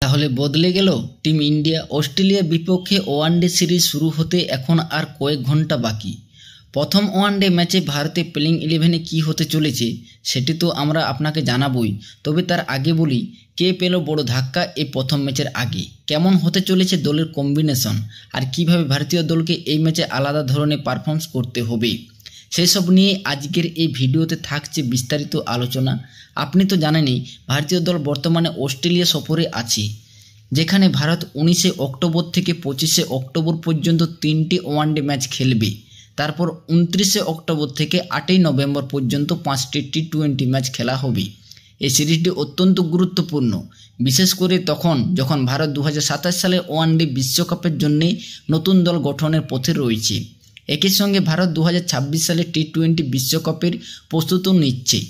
তাহলে বদলে গেল টিম ইন্ডিয়া। অস্ট্রেলিয়ার বিপক্ষে ওয়ানডে সিরিজ শুরু হতে এখন আর কয়েক ঘন্টা বাকি। প্রথম ওয়ানডে ম্যাচে ভারতের প্লেইং 11-এ কী হতে চলেছে সেটি তো আমরা আপনাকে জানাবই, তবে তার আগে বলি কে পেল বড় ধাক্কা এই প্রথম ম্যাচের আগে, কেমন হতে চলেছে দলের কম্বিনেশন, আর কিভাবে ভারতীয় দলকে এই ম্যাচে আলাদা ধরনের পারফরমেন্স করতে হবে, সেসব নিয়ে আজকের এই ভিডিওতে থাকছে বিস্তারিত আলোচনা। আপনি তো জানেনই ভারতীয় দল বর্তমানে অস্ট্রেলিয়া সফরে আছে, যেখানে ভারত 19শে অক্টোবর থেকে 25শে অক্টোবর পর্যন্ত 3টি ওয়ানডে ম্যাচ খেলবে। তারপর 29শে অক্টোবর থেকে 8ই নভেম্বর পর্যন্ত 5টি টি20 ম্যাচ খেলা হবে। এই সিরিজটি অত্যন্ত গুরুত্বপূর্ণ, বিশেষ করে তখন যখন ভারত 2027 সালের ওয়ানডে বিশ্বকাপের জন্য নতুন দল গঠনের পথে রয়েছে। একই সঙ্গে ভারত 2026 সালে টি20 বিশ্বকাপের প্রস্তুতি নিচ্ছে।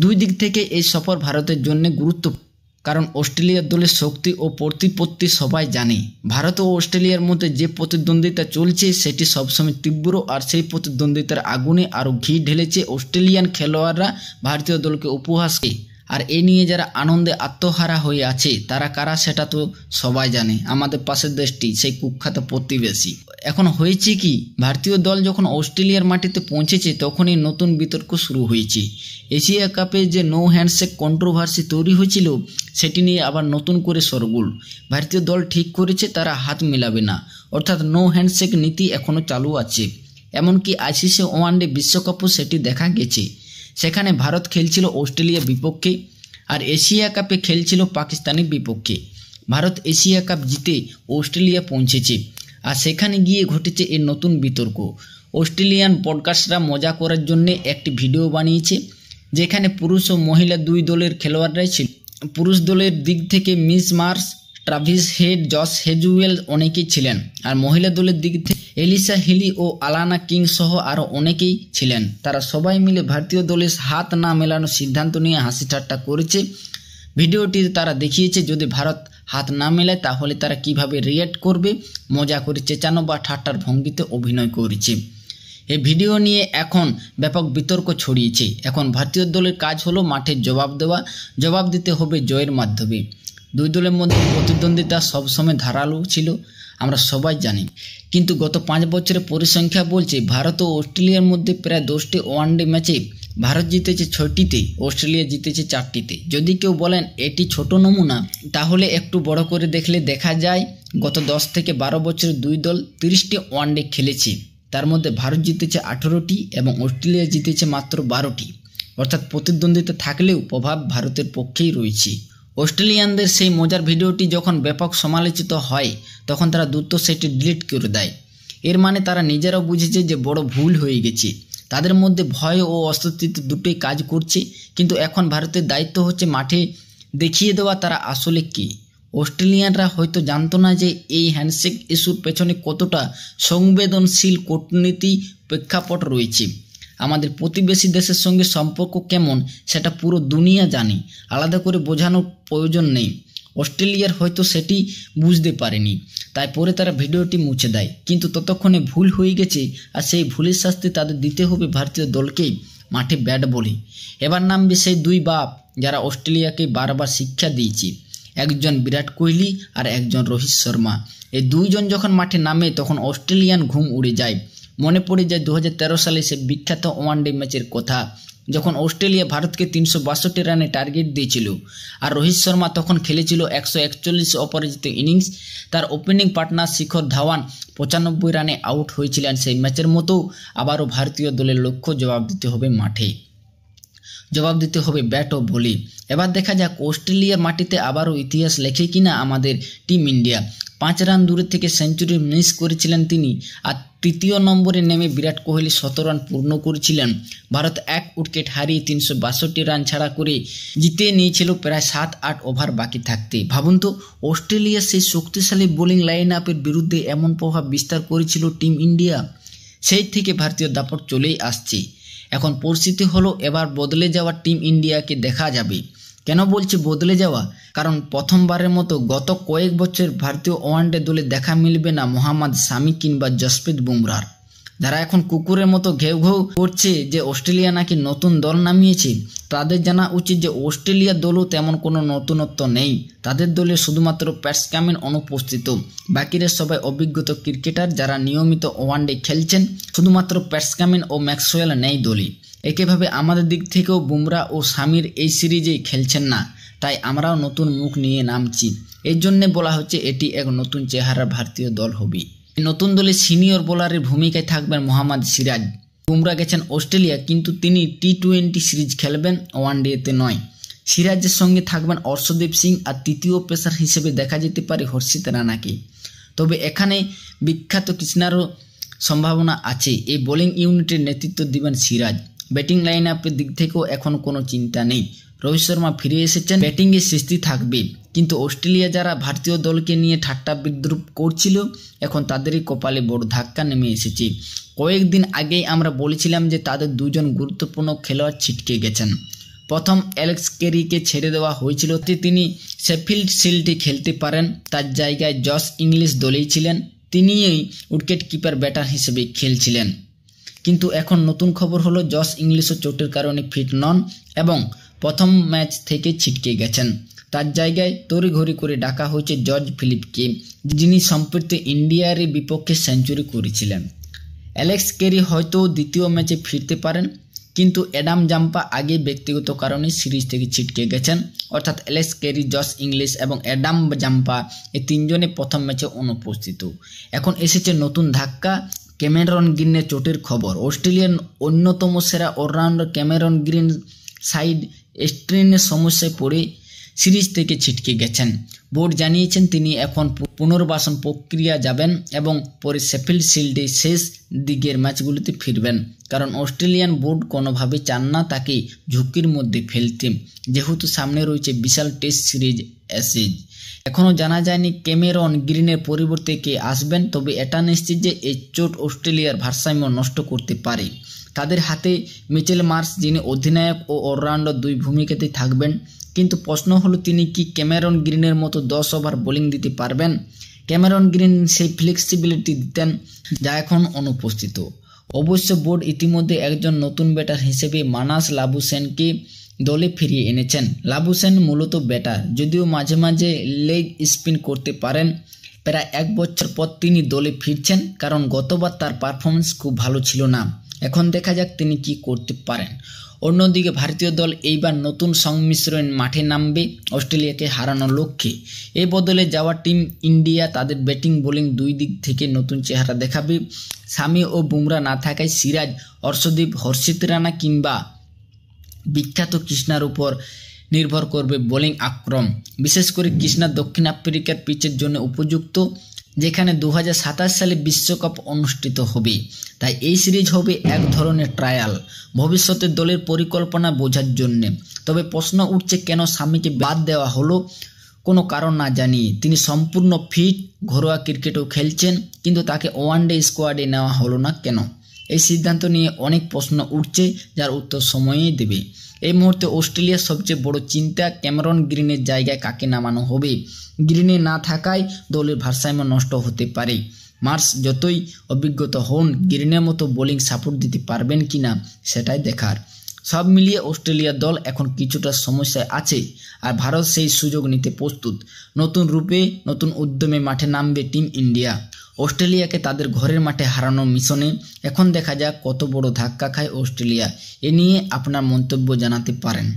দুই দিক থেকে এই সফর ভারতের জন্য গুরুত্বপূর্ণ, কারণ অস্ট্রেলিয়ার দলের শক্তি ও প্রতিপত্তি সবাই জানে। ভারত ও অস্ট্রেলিয়ার মধ্যে যে প্রতিদ্বন্দ্বিতা চলছে সেটি সবসময় তীব্র, আর সেই প্রতিদ্বন্দ্বিতার আগুনে আরও ঘি ঢেলেছে অস্ট্রেলিয়ান খেলোয়াড়রা ভারতীয় দলকে উপহাসকে। আর এ নিয়ে যারা আনন্দে আত্মহারা হয়ে আছে তারা কারা সেটা তো সবাই জানে, আমাদের পাশের দেশটি সেই কুখ্যাত প্রতিবেশী। এখন হয়েছে কি, ভারতীয় দল যখন অস্ট্রেলিয়ার মাটিতে পৌঁছেছে তখনই নতুন বিতর্ক শুরু হয়েছে। এশিয়া কাপে যে নো হ্যান্ডশেক কন্ট্রোভার্সি তৈরি হয়েছিল সেটি নিয়ে আবার নতুন করে শোরগোল। ভারতীয় দল ঠিক করেছে তারা হাত মেলাবে না, অর্থাৎ নো হ্যান্ডশেক নীতি এখনও চালু আছে। এমনকি আইসিসি ওয়ানডে বিশ্বকাপও সেটি দেখা গেছে। সেখানে ভারত খেলছিল অস্ট্রেলিয়ার বিপক্ষে, আর এশিয়া কাপে খেলছিল পাকিস্তানের বিপক্ষে। ভারত এশিয়া কাপ জিতে অস্ট্রেলিয়া পৌঁছেছে, আর সেখানে গিয়ে ঘটেছে এর নতুন বিতর্ক। অস্ট্রেলিয়ান পডকাস্টরা মজা করার জন্য একটি ভিডিও বানিয়েছে, যেখানে পুরুষ ও মহিলা দুই দলের খেলোয়াড়রাই ছিল। পুরুষ দলের দিক থেকে Mitch Marsh, Travis Head, Josh Hazlewood অনেকেই ছিলেন, আর মহিলা দলের দিক থেকে এলিসা হিলি ও আলানা কিং সহ আরও অনেকেই ছিলেন। তারা সবাই মিলে ভারতীয় দলের হাত না মেলানোর সিদ্ধান্ত নিয়ে হাসি ঠাট্টা করেছে। ভিডিওটিতে তারা দেখিয়েছে যদি ভারত হাত না মেলায় তাহলে তারা কিভাবে রিয়্যাক্ট করবে, মজা করে চেঁচানো বা ঠাট্টার ভঙ্গিতে অভিনয় করেছে। এই ভিডিও নিয়ে এখন ব্যাপক বিতর্ক ছড়িয়েছে। এখন ভারতীয় দলের কাজ হলো মাঠে জবাব দেওয়া, জবাব দিতে হবে জয়ের মাধ্যমে। দুই দলের মধ্যে প্রতিদ্বন্দ্বিতা সবসময় ধারালো ছিল, আমরা সবাই জানি, কিন্তু গত 5 বছরের পরিসংখ্যা বলছে ভারত ও অস্ট্রেলিয়ার মধ্যে প্রায় 10টি ওয়ানডে ম্যাচে ভারত জিতেছে 6টিতে, অস্ট্রেলিয়া জিতেছে 4টিতে। যদি কেউ বলেন এটি ছোট নমুনা, তাহলে একটু বড় করে দেখলে দেখা যায় গত 10 থেকে 12 বছরে দুই দল 30টি ওয়ানডে খেলেছে। তার মধ্যে ভারত জিতেছে 18টি এবং অস্ট্রেলিয়া জিতেছে মাত্র 12টি, অর্থাৎ প্রতিদ্বন্দ্বিতা থাকলেও প্রভাব ভারতের পক্ষেই রয়েছে। অস্ট্রেলিয়ানদের সেই মজার ভিডিওটি যখন ব্যাপক সমালোচিত হয় তখন তারা দ্রুত সেটি ডিলিট করে দেয়। এর মানে তারা নিজেরাও বুঝেছে যে বড় ভুল হয়ে গেছে। তাদের মধ্যে ভয় ও অস্বস্তিতে দুটোই কাজ করছে, কিন্তু এখন ভারতের দায়িত্ব হচ্ছে মাঠে দেখিয়ে দেওয়া তারা আসলে কে। অস্ট্রেলিয়ানরা হয়তো জানতো না যে এই হ্যান্ডশেক ইস্যুর পেছনে কতটা সংবেদনশীল কূটনীতি প্রেক্ষাপট রয়েছে। আমাদের প্রতিবেশী দেশের সঙ্গে সম্পর্ক কেমন সেটা পুরো দুনিয়া জানে, আলাদা করে বোঝানোর প্রয়োজন নেই। অস্ট্রেলিয়ার হয়তো সেটি বুঝতে পারেনি, তাই পরে তারা ভিডিওটি মুছে দেয়, কিন্তু ততক্ষণে ভুল হয়ে গেছে, আর সেই ভুলের শাস্তি তাদের দিতে হবে ভারতীয় দলকেই মাঠে ব্যাট বলে। এবার নামবে সেই দুই বাপ যারা অস্ট্রেলিয়াকে বারবার শিক্ষা দিয়েছে, একজন বিরাট কোহলি আর একজন রোহিত শর্মা। এই দুইজন যখন মাঠে নামে তখন অস্ট্রেলিয়ান ঘুম উড়ে যায়। মনে পড়ে যায় 2013 সালে সে বিখ্যাত ওয়ানডে ম্যাচের কথা, যখন অস্ট্রেলিয়া ভারতকে 362 রানে টার্গেট দিয়েছিল, আর রোহিত শর্মা তখন খেলেছিল 141 অপরাজিত ইনিংস। তার ওপেনিং পার্টনার শিখর ধাওয়ান 95 রানে আউট হয়েছিলেন। সেই ম্যাচের মতো আবারও ভারতীয় দলের লক্ষ্য জবাব দিতে হবে মাঠে, জবাব দিতে হবে ব্যাট ও বলে। এবার দেখা যাক অস্ট্রেলিয়ার মাটিতে আবারও ইতিহাস লেখে কিনা আমাদের টিম ইন্ডিয়া। 5 রান দূরে থেকে সেঞ্চুরি মিস করেছিলেন তিনি, আর তৃতীয় নম্বরে নেমে বিরাট কোহলি 17 রান পূর্ণ করেছিলেন। ভারত 1 উইকেট হারিয়ে 362 রান ছাড়া করে জিতে নিয়েছিল প্রায় 7-8 ওভার বাকি থাকতে। ভাবুন তো, অস্ট্রেলিয়ার সেই শক্তিশালী বোলিং লাইন আপের বিরুদ্ধে এমন প্রভাব বিস্তার করেছিল টিম ইন্ডিয়া। সেই থেকে ভারতীয় দাপট চলেই আসছে। এখন পরিস্থিতি হলো এবার বদলে যাওয়া টিম ইন্ডিয়াকে দেখা যাবে। কেন বলছি বদলে যাওয়া? কারণ প্রথমবারের মতো গত কয়েক বছর ভারতীয় ওয়ানডে দলে দেখা মিলবে না মোহাম্মদ শামি কিংবা জসপ্রীত বুমরার, যারা এখন কুকুরের মতো ঘেউ ঘেউ করছে যে অস্ট্রেলিয়া নাকি নতুন দল নামিয়েছে। তাদের জানা উচিত যে অস্ট্রেলিয়া দলও তেমন কোনো নতুনত্ব নেই। তাদের দলে শুধুমাত্র প্যাটস কামিন্স অনুপস্থিত, বাকিরা সবাই অভিজ্ঞত ক্রিকেটার যারা নিয়মিত ওয়ানডে খেলছেন। শুধুমাত্র প্যাটস কামিন্স ও ম্যাক্সওয়েল নেই দলে। একইভাবে আমাদের দিক থেকেও বুমরা ও সামির এই সিরিজে খেলছেন না, তাই আমরাও নতুন মুখ নিয়ে নামছি। এই জন্যে বলা হচ্ছে এটি এক নতুন চেহারার ভারতীয় দল হবে। নতুন দলে সিনিয়র বোলারের ভূমিকায় থাকবেন মোহাম্মদ সিরাজ। বুমরা গেছেন অস্ট্রেলিয়া, কিন্তু তিনি টি-20 সিরিজ খেলবেন, ওয়ানডেতে নয়। সিরাজের সঙ্গে থাকবেন অর্শদীপ সিং, আর তৃতীয় পেসার হিসেবে দেখা যেতে পারে হর্ষিত রানাকে। তবে এখানে বিখ্যাত কৃষ্ণারও সম্ভাবনা আছে। এই বোলিং ইউনিটের নেতৃত্ব দিবেন সিরাজ। ব্যাটিং লাইন আপের দিক থেকেও এখন কোনো চিন্তা নেই। রোহিত শর্মা ফিরে এসেছেন, ব্যাটিংয়ে সৃষ্টি থাকবে। কিন্তু অস্ট্রেলিয়া যারা ভারতীয় দলকে নিয়ে ঠাট্টা বিদ্রুপ করছিল, এখন তাদেরই কপালে বড় ধাক্কা নেমে এসেছে। কয়েকদিন আগেই আমরা বলেছিলাম যে তাদের দুজন গুরুত্বপূর্ণ খেলোয়াড় ছিটকে গেছেন। প্রথম অ্যালেক্স ক্যারিকে ছেড়ে দেওয়া হয়েছিল, তিনি শেফিল্ড শিল্ডে খেলতে পারেন। তার জায়গায় জশ ইংলিশ দলেই ছিলেন, তিনিই উইকেট কিপার ব্যাটার হিসেবে খেলছিলেন। কিন্তু এখন নতুন খবর হলো জশ ইংলিশও চোটের কারণে ফিট নন এবং প্রথম ম্যাচ থেকে ছিটকে গেছেন। তার জায়গায় তড়িঘড়ি করে ডাকা হয়েছে জর্জ ফিলিপকে, যিনি সম্প্রতি ইন্ডিয়ার বিপক্ষে সেঞ্চুরি করেছিলেন। অ্যালেক্স ক্যারি হয়তো দ্বিতীয় ম্যাচে ফিরতে পারেন, কিন্তু অ্যাডাম জাম্পা আগে ব্যক্তিগত কারণে সিরিজ থেকে ছিটকে গেছেন। অর্থাৎ অ্যালেক্স ক্যারি, জশ ইংলিশ এবং অ্যাডাম জাম্পা এই তিনজনে প্রথম ম্যাচে অনুপস্থিত। এখন এসেছে নতুন ধাক্কা, ক্যামেরন গ্রিনের চোটের খবর। অস্ট্রেলিয়ার অন্যতম সেরা অলরাউন্ডার ক্যামেরন গ্রিন সাইড স্ট্রেনের সমস্যায় পড়ে সিরিজ থেকে ছিটকে গেছেন। বোর্ড জানিয়েছেন তিনি এখন পুনর্বাসন প্রক্রিয়া যাবেন এবং পরে শেফিল্ড শিল্ডে শেষ দিকের ম্যাচগুলিতে ফিরবেন, কারণ অস্ট্রেলিয়ান বোর্ড কোনোভাবে চান না তাকে ঝুঁকির মধ্যে ফেলতে, যেহেতু সামনে রয়েছে বিশাল টেস্ট সিরিজ অ্যাশেজ। এখনও জানা যায়নি ক্যামেরন গ্রিনের পরিবর্তে কে আসবেন, তবে এটা নিশ্চিত যে এই চোট অস্ট্রেলিয়ার ভারসাম্য নষ্ট করতে পারে। তাদের হাতে মিচেল মার্শ, যিনি অধিনায়ক ও অলরাউন্ডার দুই ভূমিকাতেই থাকবেন, কিন্তু প্রশ্ন হলো তিনি কি ক্যামেরন গ্রিনের মতো 10 ওভার বোলিং দিতে পারবেন? ক্যামেরন গ্রিন সেই ফ্লেক্সিবিলিটি দিতেন যা এখন অনুপস্থিত। অবশ্য বোর্ড ইতিমধ্যে একজন নতুন ব্যাটার হিসেবে মানাস লাবুশেনকে দলে ফিরিয়ে এনেছেন। লাবুশেন মূলত ব্যাটার, যদিও মাঝে মাঝে লেগ স্পিন করতে পারেন। প্রায় 1 বছর পর তিনি দলে ফিরছেন, কারণ গতবার তার পারফরমেন্স খুব ভালো ছিল না। এখন দেখা যাক তিনি কি করতে পারেন। অন্যদিকে ভারতীয় দল এইবার নতুন সংমিশ্রণ মাঠে নামবে অস্ট্রেলিয়াকে হারানোর লক্ষ্যে। এই বদলে যাওয়া টিম ইন্ডিয়া তাদের ব্যাটিং বোলিং দুই দিক থেকে নতুন চেহারা দেখাবে। সামি ও বুমরা না থাকায় সিরাজ, অর্শদীপ, হর্ষিত রানা কিংবা বিখ্যাত কৃষ্ণার উপর নির্ভর করবে বোলিং আক্রমণ। বিশেষ করে কৃষ্ণা দক্ষিণ আফ্রিকার পিচের জন্য উপযুক্ত, যেখানে 2027 সালে বিশ্বকাপ অনুষ্ঠিত হবে। তাই এই সিরিজ হবে এক ধরনের ট্রায়াল, ভবিষ্যতের দলের পরিকল্পনা বোঝার জন্য। তবে প্রশ্ন উঠছে কেন সামিকে বাদ দেওয়া হলো কোনো কারণ না জানিয়ে। তিনি সম্পূর্ণ ফিট, ঘরোয়া ক্রিকেটও খেলছেন, কিন্তু তাকে ওয়ানডে স্কোয়াডে নেওয়া হলো না কেন? এই সিদ্ধান্ত নিয়ে অনেক প্রশ্ন উঠছে, যার উত্তর সময়েই দেবে। এই মুহূর্তে অস্ট্রেলিয়ার সবচেয়ে বড় চিন্তা ক্যামেরন গ্রিনের জায়গায় কাকে নামানো হবে। গ্রিনে না থাকায় দলের ভারসাম্য নষ্ট হতে পারে। মার্শ যতই অভিজ্ঞতা হন, গ্রিনের মতো বোলিং সাপোর্ট দিতে পারবেন কিনা সেটাই দেখার। সব মিলিয়ে অস্ট্রেলিয়ার দল এখন কিছুটা সমস্যায় আছে, আর ভারত সেই সুযোগ নিতে প্রস্তুত। নতুন রূপে, নতুন উদ্যমে মাঠে নামবে টিম ইন্ডিয়া। অস্ট্রেলিয়াকে তাদের ঘরের মাঠে হারানোর মিশনে। এখন দেখা যাক কত বড় ধাক্কা খায় অস্ট্রেলিয়া। এ নিয়ে আপনার মন্তব্য জানাতে পারেন।